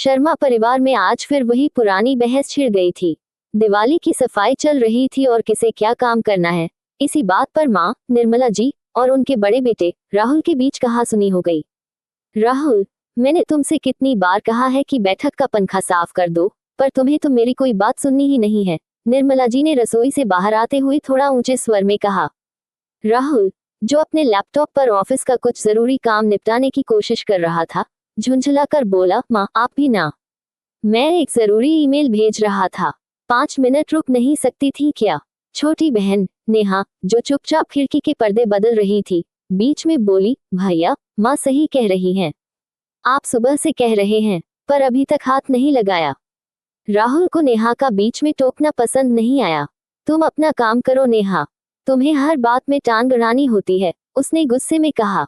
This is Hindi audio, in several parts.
शर्मा परिवार में आज फिर वही पुरानी बहस छिड़ गई थी। दिवाली की सफाई चल रही थी और किसे क्या काम करना है, इसी बात पर माँ निर्मला जी और उनके बड़े बेटे राहुल के बीच कहासुनी हो गई। राहुल, मैंने तुमसे कितनी बार कहा है कि बैठक का पंखा साफ कर दो, पर तुम्हें तो मेरी कोई बात सुननी ही नहीं है। निर्मला जी ने रसोई से बाहर आते हुए थोड़ा ऊंचे स्वर में कहा। राहुल, जो अपने लैपटॉप पर ऑफिस का कुछ जरूरी काम निपटाने की कोशिश कर रहा था, झुंझलाकर बोला, माँ आप भी ना। मैं एक जरूरी ईमेल भेज रहा था, 5 मिनट रुक नहीं सकती थी क्या? छोटी बहन नेहा, जो चुपचाप खिड़की के पर्दे बदल रही थी, बीच में बोली, भैया माँ सही कह रही हैं। आप सुबह से कह रहे हैं, पर अभी तक हाथ नहीं लगाया। राहुल को नेहा का बीच में टोकना पसंद नहीं आया। तुम अपना काम करो नेहा, तुम्हें हर बात में टांग अड़ानी होती है, उसने गुस्से में कहा।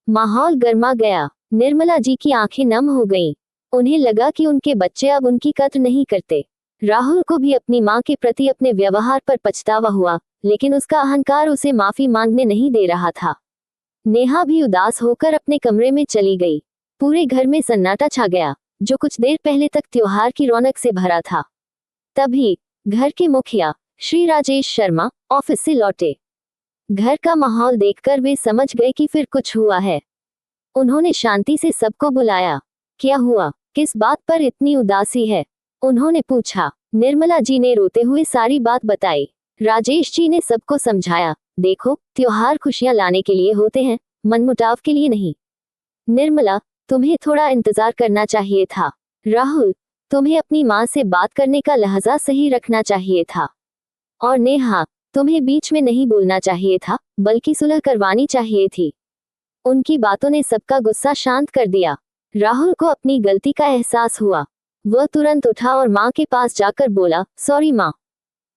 माहौल गर्मा गया। निर्मला जी की आंखें नम हो गईं। उन्हें लगा कि उनके बच्चे अब उनकी कद्र नहीं करते। राहुल को भी अपनी मां के प्रति अपने व्यवहार पर पछतावा हुआ, लेकिन उसका अहंकार उसे माफी मांगने नहीं दे रहा था। नेहा भी उदास होकर अपने कमरे में चली गई। पूरे घर में सन्नाटा छा गया, जो कुछ देर पहले तक त्योहार की रौनक से भरा था। तभी घर के मुखिया श्री राजेश शर्मा ऑफिस से लौटे। घर का माहौल देखकर वे समझ गए कि फिर कुछ हुआ है। उन्होंने शांति से सबको बुलाया। क्या हुआ, किस बात पर इतनी उदासी है? उन्होंने पूछा। निर्मला जी ने रोते हुए सारी बात बताई। राजेश जी ने सबको समझाया, देखो त्योहार खुशियां लाने के लिए होते हैं, मनमुटाव के लिए नहीं। निर्मला, तुम्हें थोड़ा इंतजार करना चाहिए था। राहुल, तुम्हें अपनी माँ से बात करने का लहजा सही रखना चाहिए था। और नेहा, तुम्हें बीच में नहीं बोलना चाहिए था, बल्कि सुलह करवानी चाहिए थी। उनकी बातों ने सबका गुस्सा शांत कर दिया। राहुल को अपनी गलती का एहसास हुआ। वह तुरंत उठा और माँ के पास जाकर बोला, सॉरी माँ,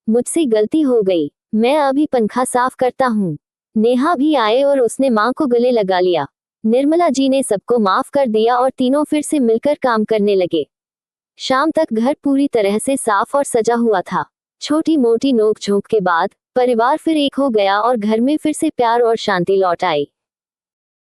मुझसे गलती हो गई, मैं अभी पंखा साफ करता हूँ। नेहा भी आए और उसने माँ को गले लगा लिया। निर्मला जी ने सबको माफ कर दिया और तीनों फिर से मिलकर काम करने लगे। शाम तक घर पूरी तरह से साफ और सजा हुआ था। छोटी मोटी नोक झोंक के बाद परिवार फिर एक हो गया और घर में फिर से प्यार और शांति लौट आई।